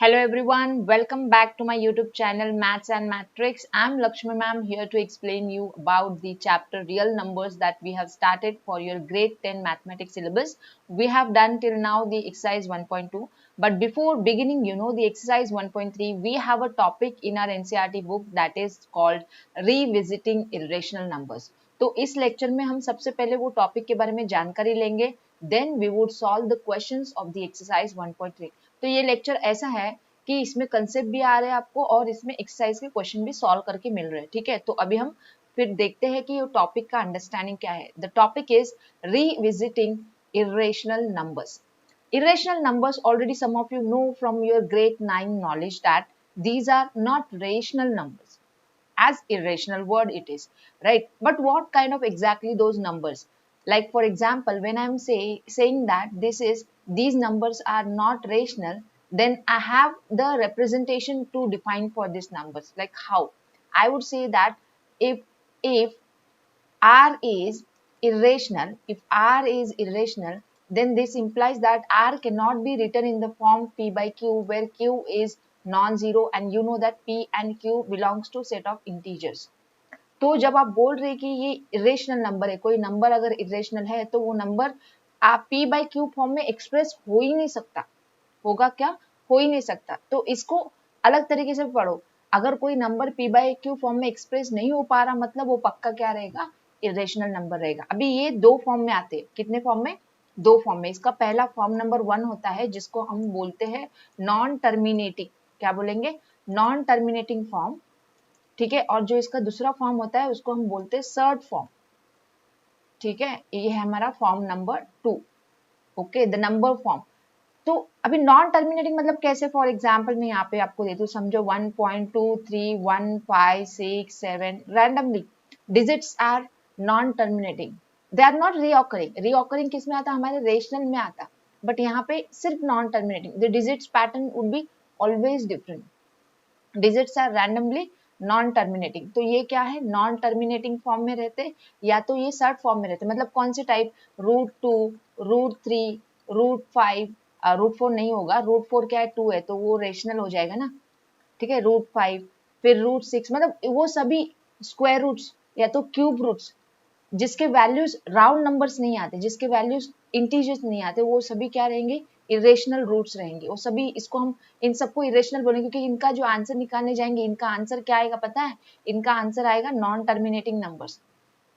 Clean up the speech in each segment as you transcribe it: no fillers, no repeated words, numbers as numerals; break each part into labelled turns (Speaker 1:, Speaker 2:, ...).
Speaker 1: Hello everyone, welcome back to my YouTube channel Maths and Matrix. I'm Lakshmi ma'am here to explain you about the chapter real numbers that we have started for your grade 10 mathematics syllabus. We have done till now the exercise 1.2, but before beginning the exercise 1.3, we have a topic in our NCERT book that is called revisiting irrational numbers. तो इस lecture में हम सबसे पहले वो topic के बारे में जानकारी लेंगे, then we would solve the questions of the exercise 1.3. तो ये लेक्चर ऐसा है कि इसमें कंसेप्ट भी आ रहे हैं आपको और इसमें एक्सरसाइज के क्वेश्चन भी सॉल्व करके मिल रहे हैं. ठीक है, तो अभी हम फिर देखते हैं कि ये टॉपिक का अंडरस्टैंडिंग क्या है. The topic is revisiting irrational numbers. Irrational numbers, already some of you know from your grade 9 knowledge that these are not rational numbers. As irrational word it is, right? But what kind of exactly those numbers? Like for example, when I'm saying that these numbers are not rational, then I have the representation to define for these numbers. Like how? I would say that if R is irrational, then this implies that R cannot be written in the form P by Q, where Q is non-zero, and you know that P and Q belongs to set of integers. तो जब आप बोल रहे कि ये irrational number है, कोई number अगर इरेशनल है तो वो नंबर आप P by Q फॉर्म में एक्सप्रेस हो ही नहीं सकता. होगा क्या? हो ही नहीं सकता. तो इसको अलग तरीके से पढ़ो. अगर कोई number P by Q form में एक्सप्रेस नहीं हो पा रहा, मतलब वो पक्का क्या रहेगा? इरेशनल नंबर रहेगा. अभी ये दो फॉर्म में आते हैं. कितने फॉर्म में? दो फॉर्म में. इसका पहला फॉर्म नंबर 1 होता है जिसको हम बोलते हैं नॉन टर्मिनेटिंग. क्या बोलेंगे? Non terminating form. ठीक है, और जो इसका दूसरा फॉर्म होता है उसको हम बोलते हैं सर्ड फॉर्म. ठीक है, ये है हमारा form number 2. Okay, the number form. तो अभी नॉन टर्मिनेटिंग मतलब कैसे? फॉर एग्जाम्पल मैं यहाँ पे आपको देती हूँ, समझो 1.231567 randomly digits are non terminating. They are not reoccurring. Reoccurring किस में आता? हमारे रेशनल में आता. बट यहाँ पे सिर्फ non terminating. The digits pattern would be always different. Digits are randomly non terminating. तो ये क्या है? नॉन टर्मिनेटिंग फॉर्म में रहते, या तो ये सर्ड फॉर्म में रहते. मतलब कौन सी टाइप? √2, √3, √5. √4 नहीं होगा. √4 क्या है? 2 है, तो वो रेशनल हो जाएगा ना. ठीक है, √5, फिर √6, मतलब वो सभी स्क्वायर रूट्स या तो क्यूब रूट्स जिसके वैल्यूज राउंड नंबर्स नहीं आते, जिसके वैल्यूज इंटीजर्स नहीं आते, वो सभी क्या रहेंगे? इरेशनल रूट्स रहेंगे. वो सभी, इसको हम इन सबको इरेशनल बोलेंगे क्योंकि इनका जो आंसर निकालने जाएंगे, इनका आंसर क्या आएगा पता है? इनका आंसर आएगा नॉन टर्मिनेटिंग नंबर्स.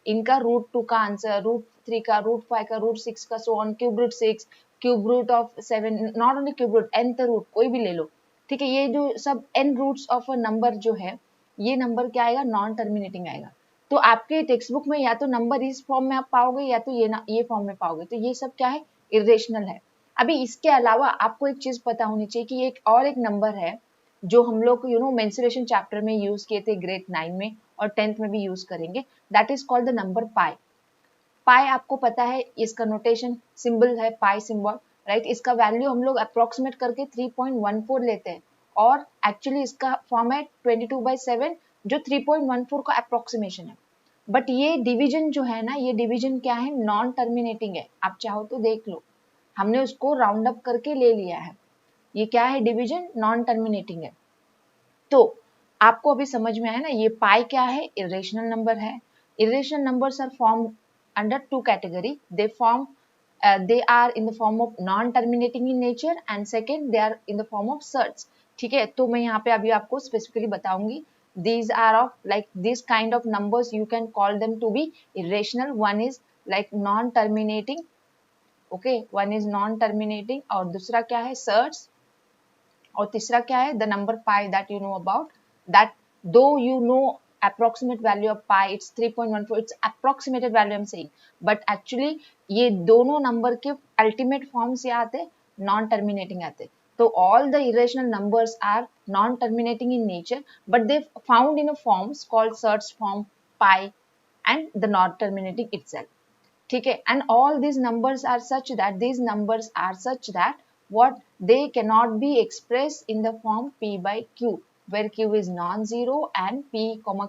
Speaker 1: इनका √2 का आंसर, √3 का, √5 का, √6 का, so on, cube root 6, cube root of 7, not only cube root, nth root कोई भी ले लो. ठीक है, ये जो सब n roots of a number जो है, ये नंबर क्या आएगा? नॉन टर्मिनेटिंग आएगा. तो आपके टेक्स्ट बुक में या तो नंबर इस फॉर्म में आप पाओगे या तो ये फॉर्म में पाओगे. तो ये सब क्या है? इरेशनल है. अभी इसके अलावा आपको एक चीज पता होनी चाहिए कि एक नंबर है जो हम लोग मेंसुरेशन चैप्टर में यूज किए थे ग्रेड 9 में और 10th में भी यूज करेंगे. That is called the number pi. Pi आपको पता है, इसका नोटेशन सिंबल है पाई सिंबल, राइट? इसका वैल्यू हम लोग अप्रोक्सीमेट करके 3.14 लेते हैं और एक्चुअली इसका फॉर्म है 22/7 जो 3.14 का अप्रोक्सीमेशन है. बट ये डिवीजन जो है ना, ये डिवीजन क्या है? नॉन टर्मिनेटिंग है. आप चाहो तो देख लो, हमने उसको राउंड अप करके ले लिया है. ये क्या है? डिवीजन नॉन टर्मिनेटिंग है. तो आपको अभी समझ में आया ना, ये पाई क्या है? इरेशनल नंबर है. Irrational numbers are form under two category. They are in the form of non-terminating in nature, and second they are in the form of surds. ठीक है, तो मैं यहाँ पे अभी आपको specifically बताऊंगी. These are of like this kind of numbers, you can call them to be irrational. One is like non-terminating, okay, one is non-terminating, और दूसरा क्या है? surds, और तीसरा क्या है? the number pi that you know about. That though you know approximate value of pi, it's 3.14, it's approximated value I'm saying, but actually ये दोनों नंबर के अल्टीमेट फॉर्म से आते, नॉन टर्मिनेटिंग आते. तो all the irrational numbers are non terminating in nature, but they found in a forms called surds form, pi, and the non terminating itself. ठीक है, and all these numbers are such that what they cannot be expressed in the form p by q, where q is non-zero and p,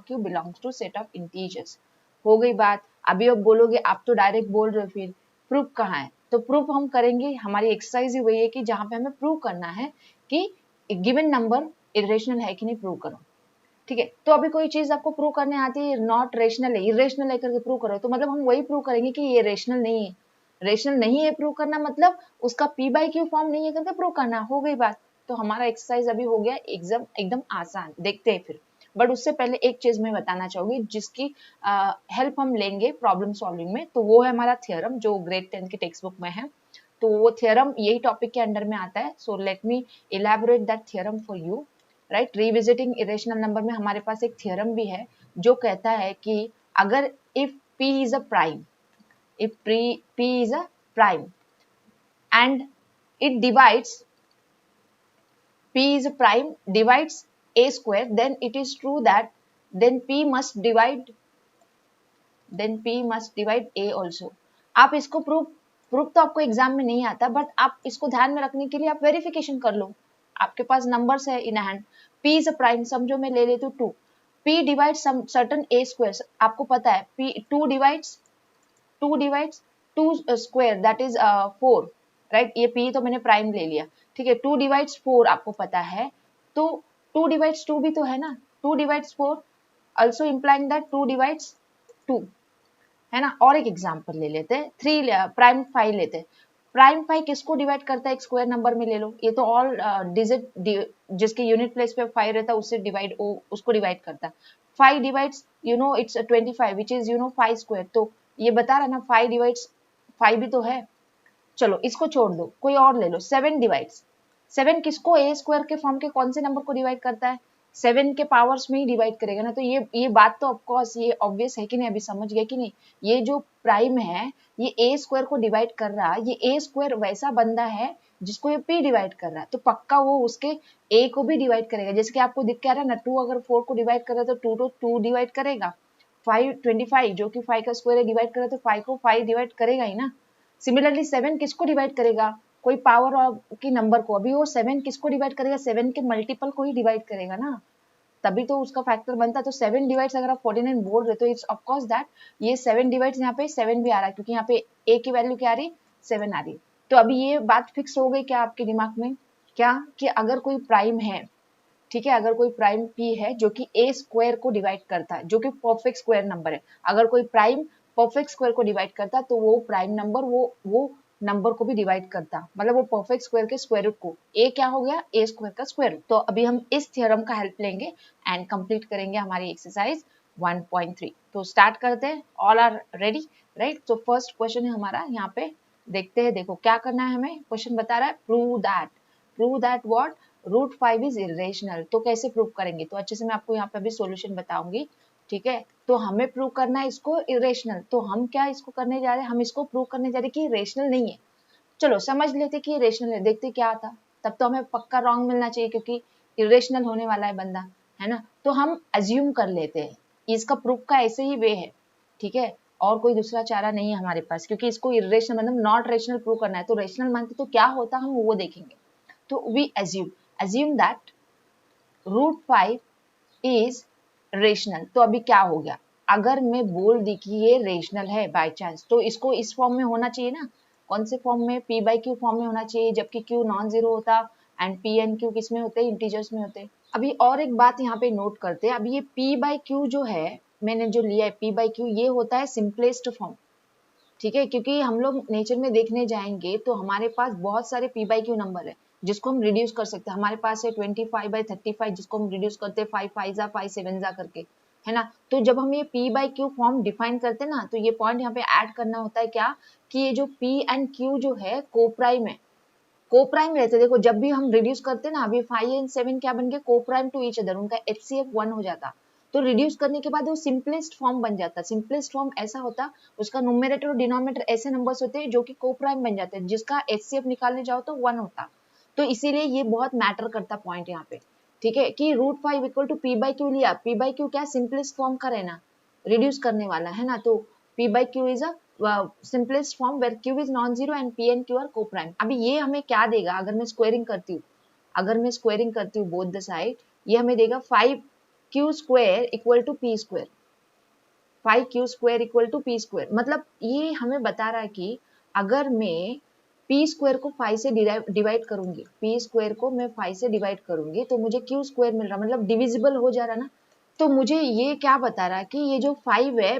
Speaker 1: q belongs to set of integers. हो गई बात. अभी आप बोलोगे, आप तो डायरेक्ट बोल रहे हो, फिर प्रूफ कहाँ है? तो प्रूफ हम करेंगे, हमारी एक्सरसाइज ही वही है कि जहाँ पे हमें प्रूव करना है कि गिवन नंबर इरेशनल है कि नहीं प्रूव करो। ठीक है, तो अभी कोई चीज आपको प्रूव करने आती है, नॉट रेशनल है, इरेशनल है करके प्रूव करो, तो मतलब हम वही प्रूव करेंगे कि ये रेशनल नहीं है। रेशनल नहीं है प्रूव करना मतलब उसका पी बाई क्यू फॉर्म नहीं है करके प्रूव करना, हो गई बात। तो हमारा एक्सरसाइज अभी हो गया एग्जाम एकदम आसान। देखते हैं फिर, बट उससे पहले एक चीज मैं बताना चाहूंगी जिसकी हेल्प हम लेंगे प्रॉब्लम सॉल्विंग में, तो वो है हमारा थ्योरम जो ग्रेड 10 की टेक्स्ट बुक में है। तो वो थ्योरम यही टॉपिक के अंडर में आता है। So let me elaborate that theorem for you. Right, revisiting irrational number में हमारे पास एक थ्योरम भी है जो कहता है कि अगर if p is a prime, if p is a prime and it divides, p is a prime divides a square, then it is true that then p must divide a also। आप इसको proof तो आपको exam में नहीं आता, but आप इसको ध्यान में रखने के लिए आप वेरिफिकेशन कर लो। आपके पास नंबर्स है in hand, p is a prime, समझो मैं ले लेती हूँ 2, p divides some certain a square, आपको पता है p 2 divides 2 square that is 4, right, ये p तो मैंने प्राइम ले लिया, ठीक है। 2 डिवाइड्स 4 आपको पता है, तो 2 डिवाइड्स 2 भी तो है ना, 2 divides 4 also implying that 2 divides 2, है ना। और एक एग्जांपल ले लेते हैं, 3 प्राइम 5 लेते हैं। प्राइम 5 किसको डिवाइड करता है, एक स्क्वायर नंबर में ले लो, ये तो ऑल डिजिट जिसके यूनिट प्लेस पे 5 रहता है उससे डिवाइड, उसको डिवाइड करता है। 5 divides you know it's 25 which is you know 5 square, तो ये बता रहा ना 5 डिवाइड्स 5 भी तो है। चलो इसको छोड़ दो, कोई और ले लो, 7 डिवाइड्स, 7 किसको ए स्क्वायर के फॉर्म के कौन से नंबर को डिवाइड करता है, 7 के पावर्स में ही डिवाइड करेगा ना। तो ये बात तो ऑफकोर्स ये ऑब्वियस है कि नहीं, अभी समझ गए कि नहीं। ये जो प्राइम है ये ए स्क्वायर को डिवाइड कर रहा है, ये ए स्क्वायर वैसा बंदा है जिसको ये पी डिवाइड कर रहा है, तो पक्का वो उसके ए को भी डिवाइड करेगा। जैसे कि आपको दिख क्या रहा है ना, 2 अगर 4 को डिवाइड कर रहा है तो 2 तो 2 डिवाइड करेगा, 5 25 जो कि 5 का स्क्वायर है डिवाइड कर रहा है तो 5 को 5 डिवाइड करेगा ही ना। सिमिलरली 7 किसको डिवाइड करेगा, कोई पावर की नंबर को, अभी वो 7 किसको डिवाइड करेगा, 7 के मल्टीपल को ही डिवाइड करेगा ना, तभी तो उसका फैक्टर बनता है। तो 7 डिवाइड्स अगर आप 49 बोल रहे तो इट्स ऑफ कोर्स दैट ये 7 डिवाइड्स यहाँ पे 7 भी आ रहा है, क्योंकि यहाँ पे a की वैल्यू क्या आ रही, 7 आ रही है। तो अभी ये बात फिक्स हो गई क्या आपके दिमाग में, क्या कि अगर कोई प्राइम है, ठीक है, अगर कोई प्राइम p है जो कि a स्क्वायर को डिवाइड करता है, जो कि परफेक्ट स्क्वायर नंबर है, अगर कोई प्राइम परफेक्ट स्क्वायर को डिवाइड करता तो वो प्राइम नंबर वो नंबर को भी डिवाइड करता, मतलब वो परफेक्ट स्क्वायर के स्क्वायर रूट को, a क्या हो गया, a स्क्वायर का स्क्वायर रूट। तो अभी हम इस थ्योरम का हेल्प लेंगे एंड कंप्लीट करेंगे हमारी एक्सरसाइज 1.3। तो स्टार्ट करते हैं, ऑल आर रेडी, राइट। तो फर्स्ट क्वेश्चन है हमारा यहाँ पे, देखते हैं, देखो क्या करना है हमें, क्वेश्चन बता रहा है prove that what root 5 is irrational. तो कैसे प्रूव करेंगे, तो अच्छे से मैं आपको यहाँ पे अभी सॉल्यूशन बताऊंगी, ठीक है। तो हमें प्रूव करना है इसको इरेशनल, तो हम क्या इसको करने जा रहे हैं, हम इसको प्रूव करने जा रहे हैं कि रेशनल नहीं है। चलो समझ लेते कि रेशनल है, देखते क्या आता, तब तो हमें पक्का रॉन्ग मिलना चाहिए क्योंकि इरेशनल होने वाला है बंदा, है ना। तो हम अज्यूम कर लेते हैं, इसका प्रूफ का ऐसे ही वे है, ठीक है, और कोई दूसरा चारा नहीं है हमारे पास, क्योंकि इसको इरेशनल मतलब नॉट रेशनल प्रूव करना है। तो रेशनल मानते तो क्या होता हम वो देखेंगे। तो we assume that root 5 is rational. तो अभी क्या हो गया, अगर मैं बोल दी कि ये रेशनल है बाय चांस, तो इसको इस फॉर्म में होना चाहिए ना, कौन से फॉर्म में, p बाई क्यू फॉर्म में होना चाहिए, जबकि q नॉन जीरो होता एंड p एंड q किस में होते हैं, इंटीजर्स में होते हैं। अभी और एक बात यहाँ पे नोट करते हैं, अभी ये p बाई क्यू जो है मैंने जो लिया है p बाई क्यू, ये होता है सिंपलेस्ट फॉर्म, ठीक है, क्योंकि हम लोग नेचर में देखने जाएंगे तो हमारे पास बहुत सारे p बाई क्यू नंबर है जिसको हम रिड्यूस कर सकते हैं। हमारे पास है 25/35 जिसको हम रिड्यूस करते हैं 5 5 5 7 करके, है ना। तो जब हम ये p by Q form define करते हैं ना, तो ये पॉइंट यहाँ पे ऐड करना होता है क्या, कि ये जो p एंड q जो है कोप्राइम है, कोप्राइम रहते हैं। देखो जब भी हम रिड्यूस करते हैं ना, अभी 5 एंड 7 क्या बन गए, कोप्राइम टू ईच अदर, उनका HCF 1 हो जाता। तो रिड्यूस करने के बाद वो सिंपलेस्ट फॉर्म बन जाता। सिंपलेस्ट फॉर्म ऐसा होता, उसका न्यूमरेटर और डिनोमिनेटर ऐसे नंबर्स होते हैं जो कि कोप्राइम बन जाते हैं, जिसका HCF निकालने जाओ तो 1 होता। तो इसीलिए ये बहुत मैटर करता पॉइंट यहाँ पे, ठीक है, कि root 5 equal to p by q लिया, p बाई क्यू क्या सिंपलेस्ट फॉर्म का रहना, रिड्यूस करने वाला, है ना। तो p by q is a simplest form where q is non-zero and p and q are co-prime। अभी ये हमें क्या देगा, अगर मैं स्क्वेयरिंग करती हूँ, बोथ द साइड, ये हमें देगा 5q square equal to p square, 5q square equal to p square. मतलब ये हमें बता रहा है कि अगर मैं पी स्क्वायर को 5 से डिवाइड करूंगी, पी स्क्वायर को मैं 5 से डिवाइड करूंगी तो मुझे क्यू स्क्वायर मिल रहा, मतलब डिविजिबल हो जा रहा ना। तो मुझे ये क्या बता रहा है कि ये जो 5 है,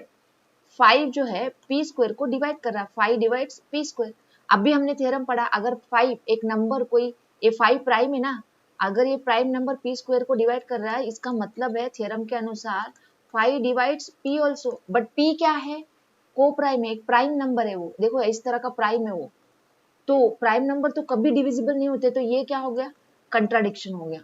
Speaker 1: 5 जो है पी स्क्वायर को डिवाइड कर रहा है, 5 डिवाइड्स पी स्क्वायर। अभी हमने थ्योरम पढ़ा, अगर 5 एक नंबर कोई, ये 5 प्राइम है ना, अगर ये प्राइम नंबर पी स्क्वायर को डिवाइड कर रहा है, इसका मतलब है थ्योरम के अनुसार 5 divides P also. But P क्या है, को प्राइम है, एक प्राइम नंबर है वो, देखो इस तरह का प्राइम है वो, तो प्राइम नंबर तो कभी डिविजिबल नहीं होते, तो ये क्या हो गया, कंट्राडिक्शन हो गया।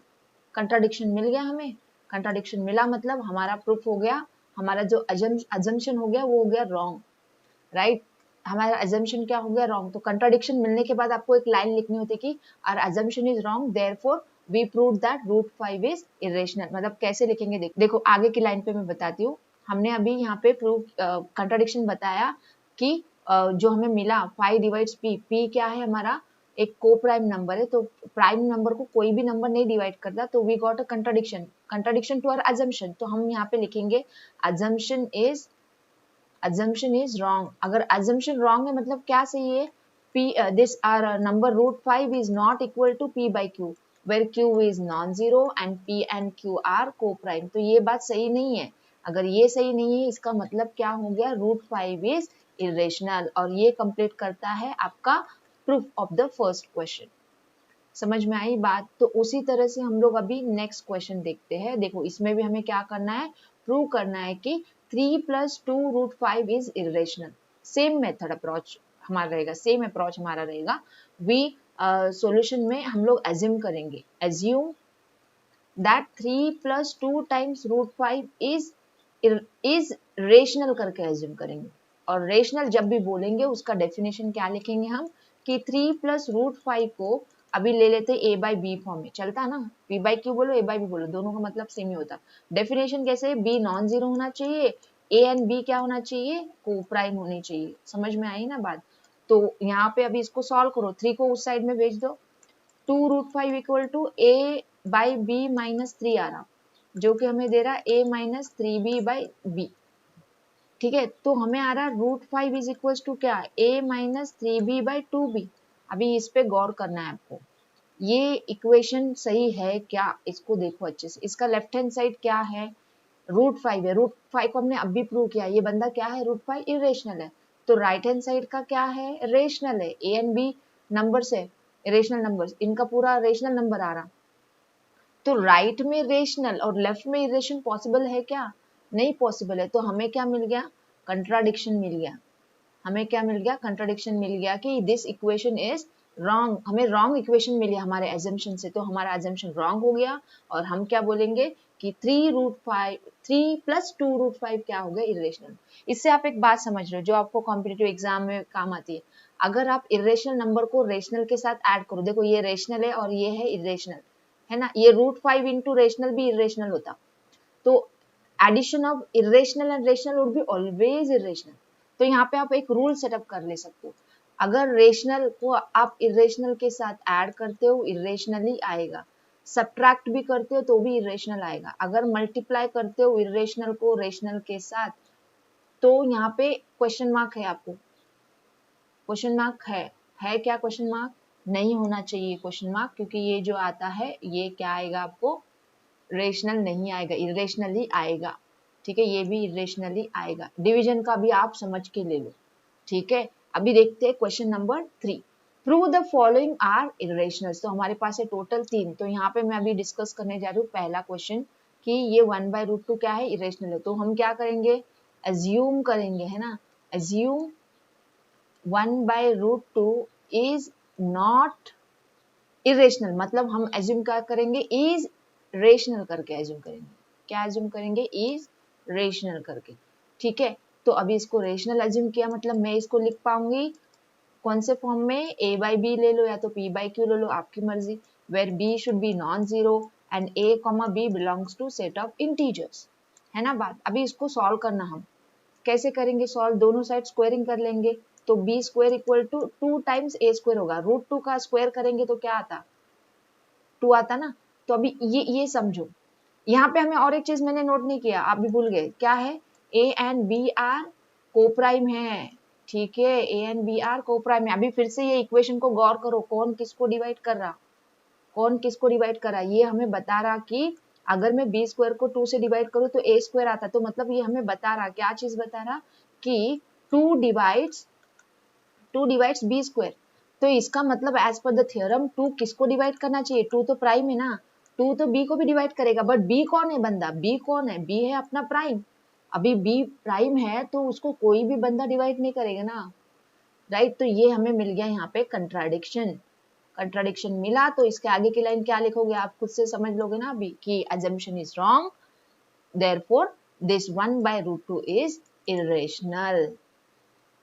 Speaker 1: कंट्राडिक्शन मिल गया हमें, कंट्राडिक्शन मिला मतलब हमारा प्रूफ हो गया, हमारा जो अजम्पशन हो गया वो हो गया रॉन्ग, राइट। हमारा अजम्पशन क्या हो गया, रॉन्ग। तो कंट्राडिक्शन मिलने के बाद आपको एक लाइन लिखनी होती है कि our assumption is wrong, therefore we prove that root 5 is irrational. मतलब कैसे लिखेंगे, देखो आगे की लाइन पे मैं बताती हूँ। हमने अभी यहाँ पे प्रूफ कंट्राडिक्शन बताया कि जो हमें मिला 5 डिवाइड्स पी, पी क्या है हमारा, एक को प्राइम नंबर है, तो प्राइम नंबर को कोई भी नंबर नहीं डिवाइड करता, तो we got a contradiction, contradiction to our assumption. तो हम यहाँ पे लिखेंगे assumption is wrong। अगर assumption wrong है मतलब क्या सही है, p this our number root 5 is not equal to p by q where q is non-zero and p and q are co-prime। तो ये बात सही नहीं है, अगर ये सही नहीं है इसका मतलब क्या हो गया, रूट 5 is irrational। और ये कंप्लीट करता है आपका proof of the first question. समझ में आई बात। तो उसी तरह से हम लोग अभी नेक्स्ट क्वेश्चन देखते हैं। देखो इसमें भी हमें क्या करना है, प्रूव करना है कि 3 + 2 root 5 is irrational. Same method approach हमारा रहेगा, सेम अप्रोच हमारा रहेगा। वी सॉल्यूशन में हम लोग एज्यूम करेंगे, assume that 3 + 2 times root 5 is rational करके एज्यूम करेंगे। और रेशनल जब भी बोलेंगे उसका डेफिनेशन क्या लिखेंगे हम, कि 3 + रूट 5 को अभी ले लेते a by b फॉर्म में, चलता ना, p by q बोलो a by b बोलो, दोनों का मतलब सेम ही होता। डेफिनेशन कैसे है, b नॉन जीरो होना चाहिए, a एंड b क्या होना चाहिए, को प्राइम होनी चाहिए। समझ में आई ना बात। तो यहाँ पे अभी इसको सॉल्व करो, 3 को उस साइड में भेज दो, 2 root 5 equal to a by b minus 3 आ रहा, जो कि हमें दे रहा a minus 3b by b। ठीक है, तो हमें आ रहा रूट 5 इज इक्वल टू क्या, a minus 3b by 2b। अभी इस पे गौर करना है आपको, ये इक्वेशन सही है क्या, इसको देखो अच्छे से। इसका लेफ्ट हैंड साइड क्या है, रूट 5 है, रूट 5 को हमने अभी प्रूव किया, ये बंदा क्या है, रूट 5 इरेशनल है। तो राइट हैंड साइड का क्या है, रेशनल है, ए एंड बी नंबर्स है, रेशनल नंबर्स, इनका पूरा रेशनल नंबर आ रहा। तो राइट में रेशनल और लेफ्ट में इरेशन पॉसिबल है क्या, नहीं पॉसिबल है। तो हमें क्या मिल गया, कंट्राडिक्शन मिल गया। हमें क्या मिल गया, कंट्राडिक्शन मिल गया कि दिस इक्वेशन इज रॉन्ग। हमें रॉन्ग इक्वेशन मिली हमारे एजम्पशन से, तो हमारा एजम्पशन रॉन्ग हो गया। और हम क्या बोलेंगे कि 3 + 2 रूट 5 क्या हो गया, इरेशनल। इससे आप एक बात समझ रहे हो जो आपको कॉम्पिटिटिव एग्जाम में काम आती है। अगर आप इरेशनल नंबर को रेशनल के साथ ऐड करो, देखो ये रेशनल है और ये है इरेशनल, है ना, ये रूट 5 इंटू रेशनल भी इरेशनल होता, तो addition of irrational and rational would be always irrational. तो यहाँ पे आप एक रूल सेटअप कर ले सकते हो, अगर रेशनल को आप इरेशनल के साथ ऐड करते हो इरेशनल ही आएगा, सब्ट्रैक्ट भी करते हो तो भी इरेशनल आएगा, अगर मल्टीप्लाई करते हो इरेशनल को रेशनल के साथ, तो यहाँ पे क्वेश्चन मार्क है, आपको क्वेश्चन मार्क है क्या, क्वेश्चन मार्क नहीं होना चाहिए क्वेश्चन मार्क, क्योंकि ये जो आता है ये क्या आएगा, आपको रेशनल नहीं आएगा, इरेशनल ही आएगा। ठीक है, ये भी इरेशनल ही आएगा। डिवीजन का भी आप समझ के ले लो। ठीक है, अभी देखते हैं question number 3। Prove the following are irrationals. तो हमारे पास है टोटल 3, तो यहाँ पे मैं अभी डिस्कस करने जा रही हूँ पहला क्वेश्चन कि ये 1/√2 क्या है, इरेशनल है। तो हम क्या करेंगे, एज्यूम करेंगे, है ना, एज्यूम 1/√2 इज नॉट इरेशनल। मतलब हम एज्यूम क्या करेंगे, इज रेशनल करके एज्यूम करेंगे। क्या एज्यूम करेंगे, इज रेशनल करके। ठीक है, तो अभी इसको रेशनल एज्यूम किया, मतलब मैं इसको लिख पाऊंगी कौन से फॉर्म में, a by b ले लो या तो p by q ले लो, आपकी मर्जी, where b should be non zero and a, b belongs to set of integers, है ना बात। अभी इसको सॉल्व करना, हम कैसे करेंगे सॉल्व, दोनों साइड स्क्वायरिंग कर लेंगे, तो b square equal to 2 times a square होगा, रूट 2 का स्क्वायर करेंगे तो क्या आता, 2 आता ना। तो अभी ये समझो, यहाँ पे हमें और एक चीज मैंने नोट नहीं किया, आप भी भूल गए, क्या है, a एंड b आर को प्राइम है, ठीक है, ए एंड बी आर को प्राइम है। अभी फिर से ये इक्वेशन को गौर करो, कौन किसको डिवाइड कर रहा, कौन किसको डिवाइड कर रहा। ये हमें बता रहा कि अगर मैं बी स्क्वायर को 2 से डिवाइड करूँ तो ए स्क्वायर आता, तो मतलब ये हमें बता रहा, क्या चीज बता रहा कि 2 डिवाइड्स बी स्क्वायर। तो इसका मतलब एज पर द थ्योरम 2 किसको डिवाइड करना चाहिए, 2 तो प्राइम है ना, 2 तो बी को भी डिवाइड करेगा, बट बी कौन है बंदा, बी कौन है, बी है अपना प्राइम। अभी बी प्राइम है तो उसको कोई भी बंदा डिवाइड नहीं करेगा ना, राइट। तो ये हमें मिल गया यहाँ पे कंट्राडिक्शन मिला। तो इसके आगे की लाइन क्या लिखोगे, आप खुद से समझ लोगे ना अभी कि assumption is wrong, therefore this 1/√2 is irrational।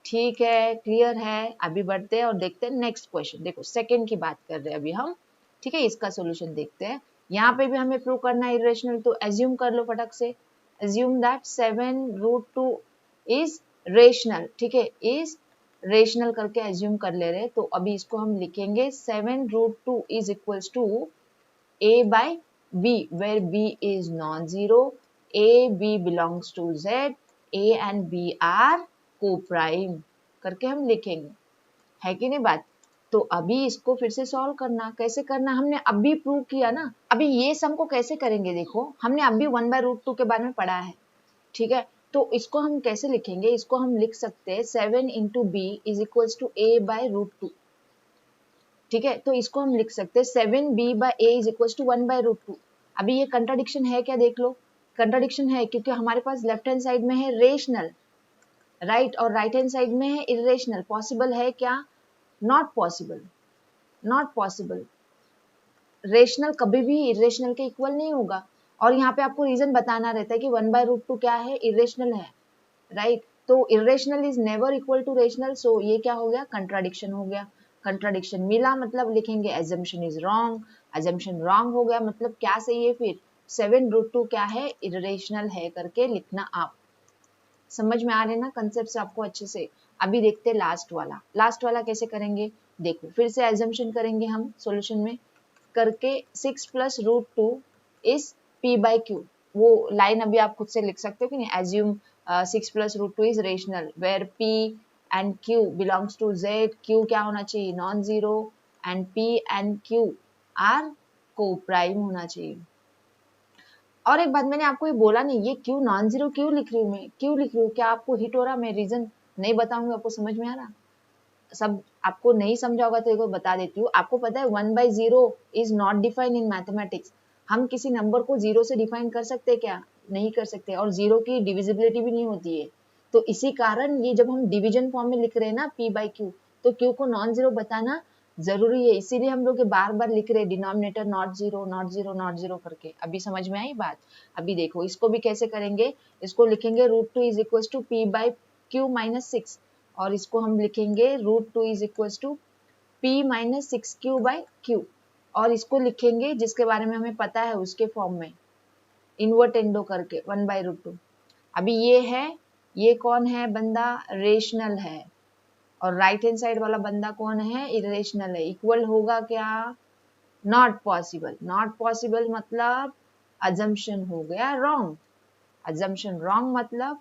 Speaker 1: ठीक है, क्लियर है। अभी बढ़ते हैं और देखते हैं नेक्स्ट क्वेश्चन। देखो सेकंड की बात कर रहे हैं अभी हम, ठीक है, इसका सॉल्यूशन देखते हैं। यहाँ पे भी हमें प्रूव करना है इरेशनल, तो एज्यूम कर लो फटक से, एज्यूम दैट 7√2 इज रेशनल, ठीक है, इज रेशनल करके एज्यूम कर ले रहे। तो अभी इसको हम लिखेंगे 7√2 is equals to a by b, where b is non-zero, a b belongs to z, a and b are co-prime करके हम लिखेंगे, है कि नहीं बात। तो अभी इसको फिर से सॉल्व करना, कैसे करना हमने अभी प्रूव किया ना। अभी ये सम को कैसे करेंगे, देखो हमने अभी 1/√2 के बारे में पढ़ा है, ठीक है। तो इसको हम कैसे लिखेंगे, इसको हम लिख सकते हैं 7 into b is equals to a by √2, ठीक है। तो इसको हम लिख सकते हैं 7b by a is equals to 1/√2। अभी ये कंट्राडिक्शन है क्या, देख लो, कंट्राडिक्शन है क्योंकि हमारे पास लेफ्ट हैंड साइड में है रेशनल, राइट, और राइट हैंड साइड में है इरेशनल। पॉसिबल है क्या, not possible, not possible. Rational कभी भी इरेशनल के इक्वल नहीं होगा। और यहाँ पे आपको रीजन बताना रहता है कि 1/√2 क्या है, इरेशनल है, राइट। तो irrational is never equal to rational, so ये क्या हो गया, कंट्राडिक्शन हो गया। कंट्राडिक्शन मिला मतलब लिखेंगे assumption is wrong, assumption wrong हो गया मतलब क्या सही है, फिर 7√2 क्या है, इरेशनल है करके लिखना। आप समझ में आ रहे ना कंसेप्ट आपको अच्छे से। अभी देखते हैं लास्ट वाला, लास्ट वाला कैसे करेंगे, देखो फिर से एजम्पशन करेंगे हम सॉल्यूशन में करके 6 + √2 इज p बाई क्यू। वो लाइन अभी आप खुद से लिख सकते हो कि नहीं, assume 6 + √2 is rational where p and q belongs to z, q क्या होना चाहिए, non zero, and p and q are coprime होना चाहिए। और एक बात मैंने आपको ये बोला नहीं, ये क्यों नॉन जीरो क्यों लिख रही हूँ मैं, क्यों लिख रही हूँ, क्या आपको हिट हो रहा, मैं रीजन नहीं बताऊंगी, आपको समझ में आ रहा, सब आपको नहीं समझा होगा तो एक बार बता देती हूँ। आपको पता है 1/0 is not defined in mathematics. हम किसी नंबर को जीरो से डिफाइन कर सकते हैं क्या, नहीं कर सकते, और जीरो की डिविजिबिलिटी भी नहीं होती है। तो इसी कारण ये जब हम डिवीजन फॉर्म में लिख रहे हैं ना p बाई क्यू, तो q को नॉन जीरो बताना जरूरी है, इसीलिए हम लोग बार बार लिख रहे हैं denominator not zero not zero not zero करके। अभी समझ में आई बात। अभी देखो इसको भी कैसे करेंगे, इसको लिखेंगे √2 is equal to p by q minus 6, और इसको हम लिखेंगे √2 is equal to p minus 6q by q, और इसको लिखेंगे जिसके बारे में हमें पता है उसके फॉर्म में इन्वर्टेंडो करके 1/√2। अभी ये है, ये कौन है बंदा, रेशनल है, और राइट हैंड साइड वाला बंदा कौन है, इरेशनल है। इक्वल होगा क्या, नॉट पॉसिबल, नॉट पॉसिबल मतलब अजम्पशन हो गया रॉन्ग, अजम्पशन रॉन्ग मतलब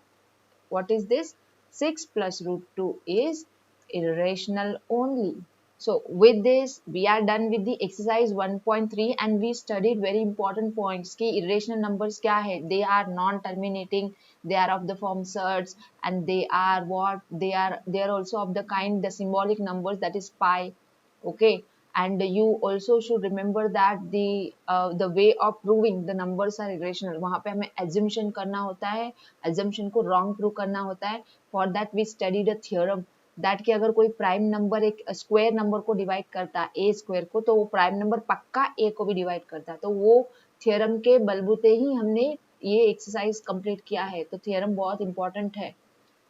Speaker 1: what is this, 6 + √2 is irrational only। So with this we are done with the exercise 1.3 and we studied very important points कि irrational numbers क्या है, they are non-terminating, they are of the form surds, and they are what, they are also of the kind the symbolic numbers, that is pi, okay। And you also should remember that the way of proving the numbers are irrational, वहाँ पे हमें assumption करना होता है, assumption को wrong prove करना होता है। for that we studied a theorem that कि अगर कोई प्राइम नंबर एक स्क्वायर नंबर को डिवाइड करता है ए स्क्वायर को, तो वो प्राइम नंबर पक्का ए को भी डिवाइड करता है। तो वो थियरम के बलबूते ही हमने ये एक्सरसाइज कंप्लीट किया है। तो थियरम बहुत इंपॉर्टेंट है,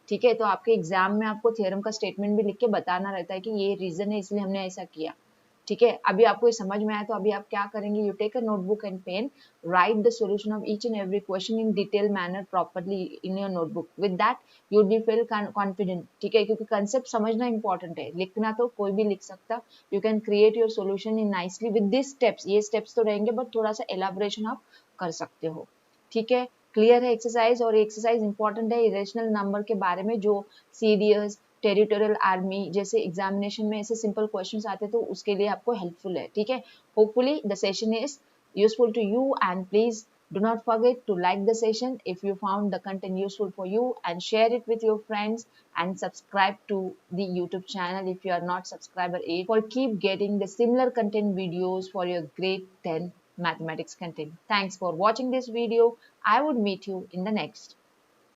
Speaker 1: ठीक है। तो आपके एग्जाम में आपको थियरम का स्टेटमेंट भी लिख के बताना रहता है कि ये रीजन है इसलिए हमने ऐसा किया, ठीक है। अभी आपको ये समझ में आया तो अभी आप क्या करेंगे, you take a notebook and pen, write the solution of each and every question in detail manner properly in your notebook, with that you will feel confident, ठीक है। क्योंकि कंसेप्ट समझना इंपॉर्टेंट है, लिखना तो कोई भी लिख सकता। You can create your solution in nicely with this steps, ये स्टेप्स तो रहेंगे बट थोड़ा सा एलाबोरेशन आप कर सकते हो, ठीक है। क्लियर है एक्सरसाइज, और एक्सरसाइज इंपॉर्टेंट है इरेशनल नंबर के बारे में, जो सीरियस टेरिटोरियल आर्मी जैसे एग्जामिनेशन में ऐसे सिंपल क्वेश्चंस आते तो उसके लिए आपको हेल्पफुल है, ठीक है। Hopefully the session is useful to you, and please do not forget to like the session if you found the content useful for you, and share it with your friends, and subscribe to the YouTube channel if you are not subscriber yet, for keep getting the similar content videos for your grade 10 mathematics content. Thanks for watching this video. I would meet you in the next.